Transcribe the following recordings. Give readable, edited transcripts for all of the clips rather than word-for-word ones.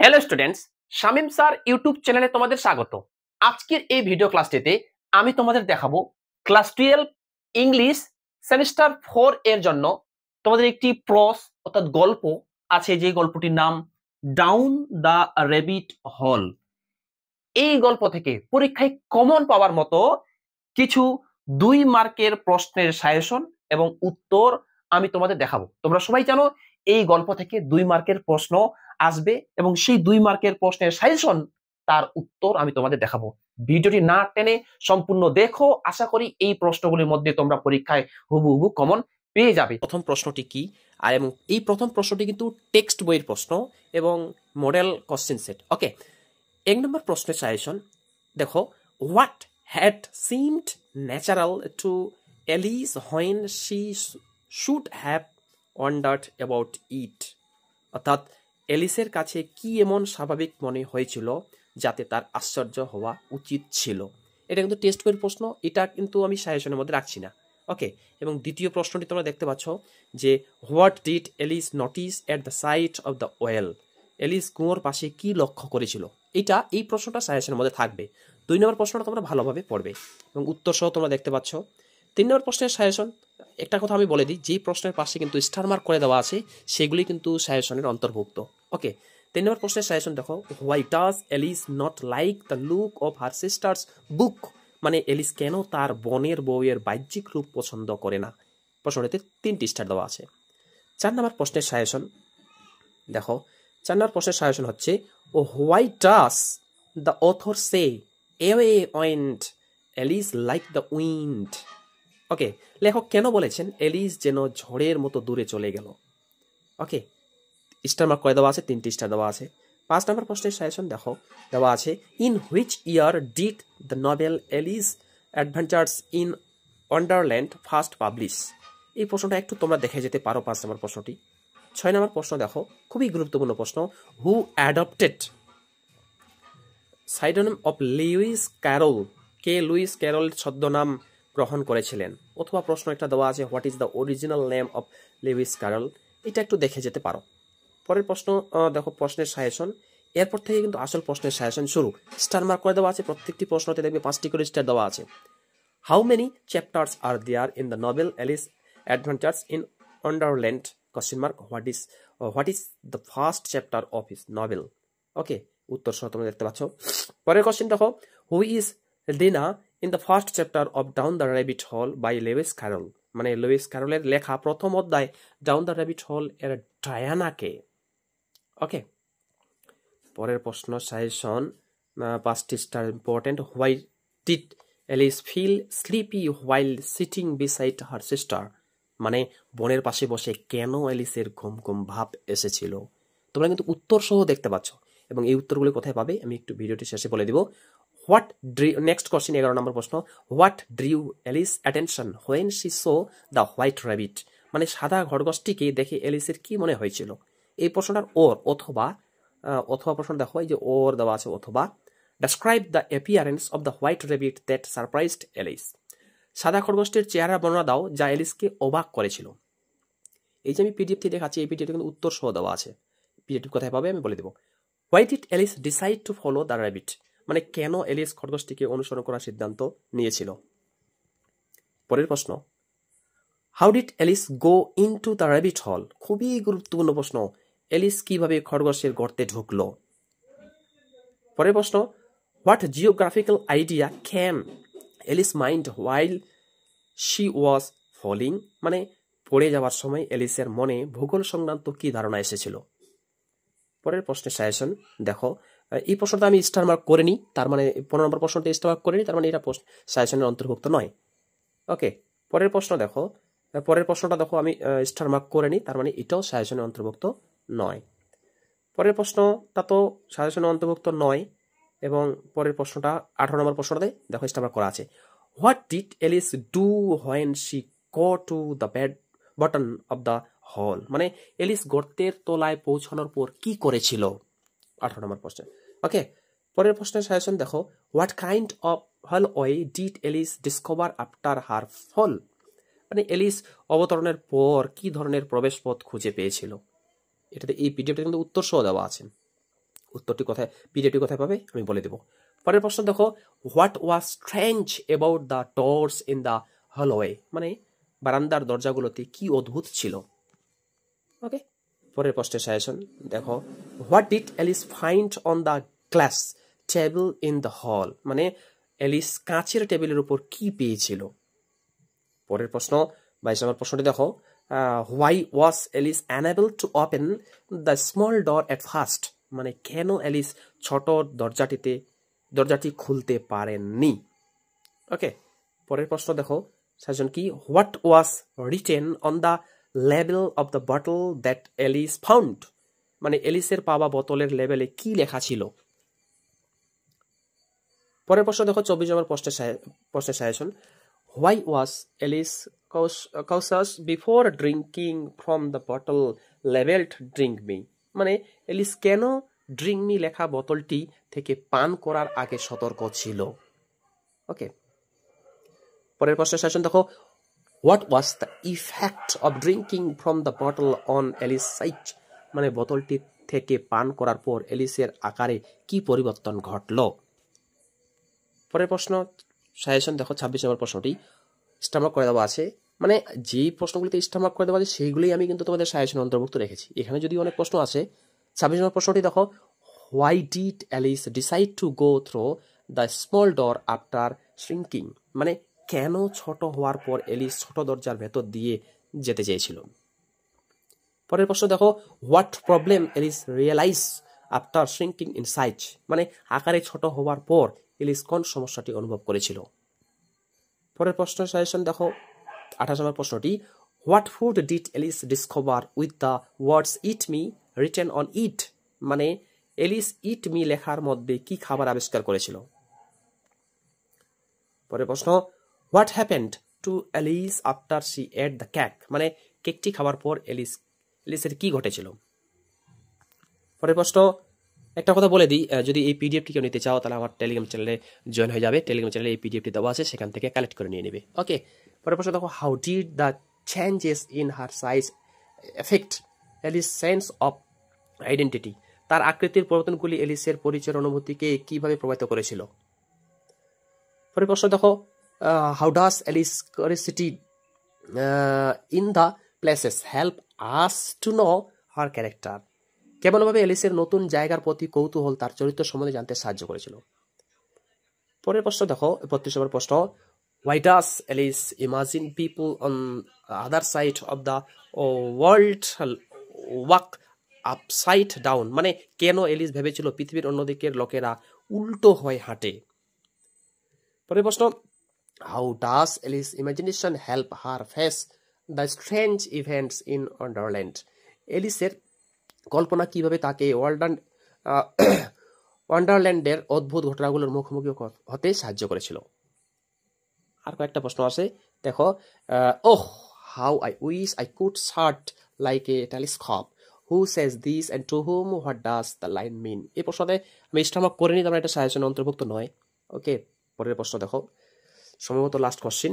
Hello students, Shamim sir YouTube চ্যানেলে তোমাদের স্বাগত। আজকের এই ভিডিও ক্লাসটিতে আমি তোমাদের দেখাবো ক্লাস 12 ইংলিশ সেমিস্টার 4 এর জন্য তোমাদের একটি প্রস অর্থাৎ গল্প আছে, যে গল্পটির নাম ডাউন দ্য রেবিট হল। এই গল্প থেকে পরীক্ষায় কমন পাওয়ার মতো কিছু 2 মার্কের প্রশ্নের সাজেশন এবং উত্তর আমি তোমাদের দেখাবো। তোমরা সবাই জানো এই গল্প থেকে 2 মার্কের প্রশ্ন আসবে এবং সেই 2 মার্কের প্রশ্নের সাজেশন তার উত্তর আমি তোমাদের দেখাবো। ভিডিওটি না টেনে সম্পূর্ণ দেখো, আশা করি এই প্রশ্নগুলির মধ্যে তোমরা পরীক্ষায় হুবহু কমন পেয়ে যাবে। প্রথম প্রশ্নটি কি, আর এবং এই প্রথম প্রশ্নটি কিন্তু টেক্সট বইয়ের প্রশ্ন এবং মডেল কোশ্চেন সেট। ওকে, 1 নম্বর প্রশ্নের সাজেশন দেখো, what had seemed natural to Alice when she should have wondered about it। অর্থাৎ এলিসের কাছে কি এমন স্বাভাবিক মনে হয়েছিল যাতে তার আশ্চর্য হওয়া উচিত ছিল। এটা কিন্তু টেস্ট বইয়ের প্রশ্ন, এটা কিন্তু আমি সাজেশনের মধ্যে রাখছি না। ওকে, এবং দ্বিতীয় প্রশ্নটি তোমরা দেখতে পাচ্ছ যে what did Alice notice at the sight of the well. Alice কুয়োর পাশে কি লক্ষ্য করেছিল। এই প্রশ্নটা সাজেশনের মধ্যে থাকবে। 2 নম্বর প্রশ্নটা তোমরা ভালোভাবে পড়বে এবং উত্তর সহ তোমরা দেখতে পাচ্ছ। 3 নম্বর প্রশ্নের সাজেশন, একটা কথা আমি বলে দিই, যে প্রশ্নের পাশে কিন্তু স্টার মার্ক করে দেওয়া আছে সেগুলি কিন্তু সাজেশনের অন্তর্ভুক্ত। ওকে, 3 নম্বর প্রশ্নের সাজেশন দেখো, why does Alice not like the look of her sisters book. মানে এলিস কেন তার বোনের বউয়ের বাহ্যিক রূপ পছন্দ করে না। প্রশ্নটিতে 3টি স্টার দেওয়া আছে। 4 নম্বর প্রশ্নের সাজেশন দেখো, 4 নম্বর প্রশ্নের সাজেশন হচ্ছে, ও why does the author say away went Alice like the wind. Okay, লেখক কেন বলেছেন এলিস যেন ঝড়ের মতো দূরে চলে গেল। ওকে, স্টার মার্ক করে দেওয়া আছে, 3টি স্টার দেওয়া আছে। 5 নম্বর প্রশ্নের সাজেশন দেখো, দেওয়া আছে, in which year did the novel Alice adventures in wonderland first publish. এই প্রশ্নটা একটু তোমরা দেখে যেতে পারো। 5 নম্বর প্রশ্নটি। 6 নম্বর প্রশ্ন দেখো, খুবই গুরুত্বপূর্ণ প্রশ্ন, who adopted pseudonym of Lewis Carroll. কে লুইস ক্যারল ছদ্মনাম গ্রহণ করেছিলেন। অথবা প্রশ্ন একটা দেওয়া আছে, what is the original name of Lewis Carroll. এটা একটু দেখে যেতে পারো। পরের প্রশ্ন দেখো, প্রশ্নের সাজেশন। এরপর থেকে কিন্তু আসল প্রশ্নের সাজেশন শুরু। স্টার মার্ক করে দেওয়া আছে, প্রত্যেকটি প্রশ্নতে দেখবে 5টি করে স্টার দেওয়া আছে। How many chapters are there in the novel Alice adventures in Wonderland question mark what is the first chapter of his novel. Okay, উত্তর সহ তোমরা দেখতে পাচ্ছ। পরের কোশ্চেন দেখো, who is Dinah in the first chapter of down the rabbit hole by Lewis Carroll. মানে Lewis ক্যারলের লেখা প্রথম অধ্যায় ডাউন দ্য র্যাবিট হল এর ডায়ানাকে। ওকে, পরের প্রশ্ন সাজেশন, 5টি star important. Why did Alice feel sleepy while sitting beside her sister. মানে বোনের পাশে বসে কেন এলিসের ঘুম ঘুম ভাব এসেছিল। তোমরা কিন্তু উত্তর সহ দেখতে পাচ্ছ এবং এই উত্তরগুলি কোথায় পাবে আমি একটু ভিডিওটি শেষে বলে দিব। হোয়াট ড্রিউ, নেক্সট কোশ্চেন 11 নম্বর প্রশ্ন, what drew Alice attention when she saw the white rabbit. মানে সাদা খরগোশটিকে দেখে এলিসের কি মনে হয়েছিল। এই প্রশ্নটার অথবা প্রশ্ন দেখো, এই যে ওর দেওয়া আছে অথবা, describe the appearance of the white rabbit that surprised Alice. সাদা খরগোশটির চেহারা বর্ণনা দাও যা এলিসকে অবাক করেছিল। এই যে আমি পিডিএফটি দেখাচ্ছি, এই পিডিএফটি কিন্তু উত্তর সহ দেওয়া আছে। পিডিএফটি কোথায় পাবে আমি বলে দেবো। Why did Alice decide to follow the rabbit. মানে কেন এলিস খরগোশটিকে অনুসরণ করার সিদ্ধান্ত নিয়েছিল। পরের প্রশ্ন, how did Alice go into the rabbit hole. খুবই গুরুত্বপূর্ণ প্রশ্ন, এলিস কিভাবে খরগোশের গর্তে ঢুকলো। পরের প্রশ্ন, what geographical idea came Alice mind while she was falling. মানে পড়ে যাওয়ার সময় এলিসের মনে ভূগোল সংক্রান্ত কি ধারণা এসেছিল। পরের প্রশ্নের সাজেশন দেখো, এই প্রশ্নটা আমি স্টার মার্ক করিনি, তার মানে 15 নম্বর প্রশ্নটা স্টার মার্ক করিনি, তার মানে এটা সাজেশনের অন্তর্ভুক্ত নয়। ওকে, পরের প্রশ্ন দেখো, পরের প্রশ্নটা দেখো আমি স্টার মার্ক করিনি, তার মানে এটাও সাজেশনের অন্তর্ভুক্ত নয়। পরের প্রশ্নটা তো সাজেশনের অন্তর্ভুক্ত নয় এবং পরের প্রশ্নটা 18 নম্বর প্রশ্নটাতে দেখো স্টার মার্ক করা আছে। What did Alice do when she go to the bottom of the hole. মানে এলিস গর্তের তলায় পৌঁছানোর পর কি করেছিল। 18 নম্বর প্রশ্ন। ওকে, পরের প্রশ্নের সাজেশন দেখো, what kind of hallway did Alice discover after her fall. মানে এলিস অবতরণের পর কি ধরনের প্রবেশ পথ খুঁজে পেয়েছিল। এটাতে এই পিডিএফটা কিন্তু উত্তর সহ দেওয়া আছে। উত্তরটি কোথায়, পিডিএফটি কোথায় পাবে আমি বলে দেব। পরের প্রশ্ন দেখো, what was strange about the doors in the hallway, মানে বারান্দার দরজাগুলোতে কি অদ্ভুত ছিল। ওকে, পরের প্রশ্নের সাজেশন দেখো, what did Alice find on the glass table in the hole, মানে এলিস কাঁচের টেবিলের উপর কি পেয়েছিল। পরের প্রশ্ন 22 নম্বর প্রশ্নটি দেখো, why was Alice unable to open the small door at first, মানে কেন এলিস ছোট দরজাটি খুলতে পারেননি। ওকে, পরের প্রশ্ন দেখো সাজেশন কি, what was written on the label of the bottle that Alice found, মানে এলিসের পাওয়া বোতলের লেবেলে কি লেখা ছিল। পরের প্রশ্ন দেখো 24 নম্বর প্রশ্নের suggestion, why was Alice cautious before drinking from the bottle labelled drink me, মানে এলিস কেন ড্রিঙ্ক মি লেখা বোতলটি থেকে পান করার আগে সতর্ক ছিল। ওকে, পরের প্রশ্নের সাজেশন দেখো, what was the effect of drinking from the bottle on Alice sight, মানে বোতলটি থেকে পান করার পর এলিসের আকারে কি পরিবর্তন ঘটল। পরের প্রশ্ন সাজেশন দেখো 26 নম্বর প্রশ্নটি স্টামার্ক করে দেওয়া আছে, মানে যেই প্রশ্নগুলিতে স্টামার্ক করে দেওয়া আছে সেইগুলোই আমি কিন্তু তোমাদের সাজেশন অন্তর্ভুক্ত রেখেছি। এখানে যদি অনেক প্রশ্ন আছে, 26 নম্বর প্রশ্নটি দেখো, why did Alice decide to go through the small door after shrinking, মানে কেন ছোট হওয়ার পর এলিস ছোট দরজার ভেতর দিয়ে যেতে চেয়েছিল। পরের প্রশ্ন দেখো, what problem Alice realise after shrinking in size, মানে আকারে ছোট হওয়ার পর এলিস কোন সমস্যাটি অনুভব করেছিল। পরের প্রশ্ন সাজেশন দেখো 28 নম্বর প্রশ্নটি, what food did Alice discover with the words eat me written on it, মানে এলিস ইট মি লেখার মধ্যে কি খাবার আবিষ্কার করেছিল। পরের প্রশ্ন, what happened to Alice after she ate the cake, মানে কেকটি খাওয়ার পর এলিসের কি ঘটেছিল। পরের প্রশ্ন, একটা কথা বলে দিই, যদি এই পিডিএফটি কেউ নিতে চাও তাহলে আমার টেলিগ্রাম চ্যানেলে জয়েন হয়ে যাবে। টেলিগ্রাম চ্যানেলে এই পিডিএফটি দেওয়া আছে, সেখান থেকে কালেক্ট করে নিয়ে নেবে। ওকে, পরের প্রশ্ন দেখো, how did the changes in her size affect Alice sense of identity, তার আকৃতির পরিবর্তনগুলি এলিসের পরিচয়ের অনুভূতিকে কিভাবে প্রভাবিত করেছিল। পরের প্রশ্ন দেখো, how does Alice curiosity in the places help us to know her character, কেমনভাবে এলিসের নতুন জায়গার প্রতি কৌতূহল তার চরিত্র সম্বন্ধে জানতে সাহায্য করেছিল। পরের প্রশ্ন দেখো 32 নম্বর প্রশ্ন, why does Alice imagine people on other side of the world walk upside down, মানে কেন এলিস ভেবেছিল পৃথিবীর অন্যদিকের লোকেরা উল্টো হয়ে হাঁটে। পরের প্রশ্ন, how does Alice imagination help her face the strange events in Wonderland, এলিসের কল্পনা কিভাবে তাকে ওয়ান্ডারল্যান্ডের অদ্ভুত ঘটনাগুলোর মুখোমুখি হতে সাহায্য করেছিল। আর কয়েকটা প্রশ্ন আছে দেখো, oh how I wish I could shut like a telescope, who says this and to whom what does the line mean, এই প্রশ্নতে আমি স্টামার্ক করে নিই, তারপরে এটা সাজেশন অন্তর্ভুক্ত নয়। ওকে, পরের প্রশ্ন দেখো, সম্ভবত last question,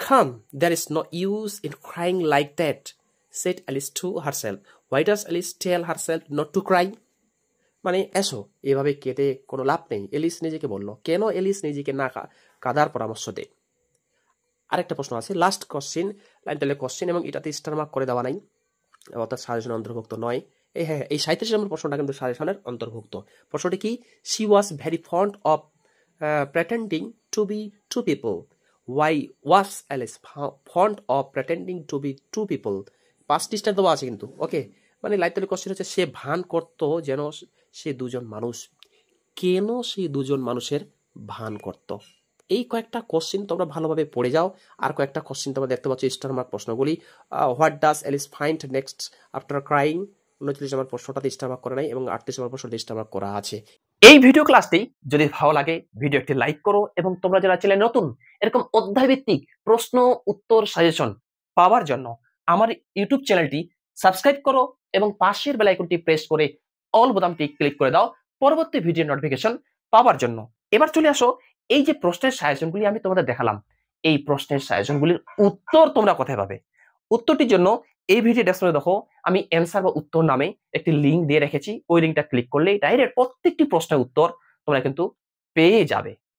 come there is no use in crying like that said Alice to herself, why does Alice tell herself not to cry, মানে এসো এভাবে কেঁদে কোনো লাভ নেই, এলিস নিজেকে বলল। কেন এলিস নিজেকে না কাঁদার পরামর্শ দেয়। আরেকটা প্রশ্ন আছে, লাস্ট কোশ্চিন, লাইন টেলে কোশ্চিন এবং এটাতে স্টার মার্ক করে দেওয়া নাই, অর্থাৎ সাজেশন অন্তর্ভুক্ত নয়। হ্যাঁ, এই 37 নম্বর প্রশ্নটা কিন্তু সাজেশনের অন্তর্ভুক্ত। প্রশ্নটি কি, she was very fond of pretending to be two people, why was Alice fond of pretending to be two people, 5টি স্টার দেওয়া আছে কিন্তু। ওকে, মানে লাইন টেলে কোশ্চিন হচ্ছে, সে ভান করতো যেন সে দুজন মানুষ, কেন সেই দুজন মানুষের ভান করত। এই কয়েকটা কোশ্চিন তোমরা ভালোভাবে পড়ে যাও। আর কয়েকটা কোশ্চিন তোমরা দেখতে পাচ্ছ স্টার মার্ক প্রশ্নগুলি, what does Alice find next after crying, 39 নম্বর প্রশ্নটাতে স্টার মার্ক করা নাই এবং 38 নম্বর প্রশ্নটা স্টার মার্ক করা আছে। এই ভিডিও ক্লাসটি যদি ভালো লাগে ভিডিও একটি লাইক করো, এবং তোমরা যারা চ্যানেলে নতুন এরকম অধ্যায়ভিত্তিক প্রশ্ন উত্তর সাজেশন পাওয়ার জন্য আমার ইউটিউব চ্যানেলটি সাবস্ক্রাইব করো এবং পাশের বেল আইকনটি প্রেস করে অল বোতামটি ক্লিক করে দাও পরবর্তী ভিডিও নোটিফিকেশন পাওয়ার জন্য। এবার চলে আসো, এই যে প্রশ্নের সাজেশনগুলি আমি তোমাদের দেখালাম, এই প্রশ্নের সাজেশনগুলির উত্তর তোমরা কোথায় পাবে। উত্তরটির জন্য এই ভিডিও ডেসক্রিপশনে দেখো আমি অ্যান্সার বা উত্তর নামে একটি লিঙ্ক দিয়ে রেখেছি, ওই লিঙ্কটা ক্লিক করলেই ডাইরেক্ট প্রত্যেকটি প্রশ্নের উত্তর তোমরা কিন্তু পেয়ে যাবে।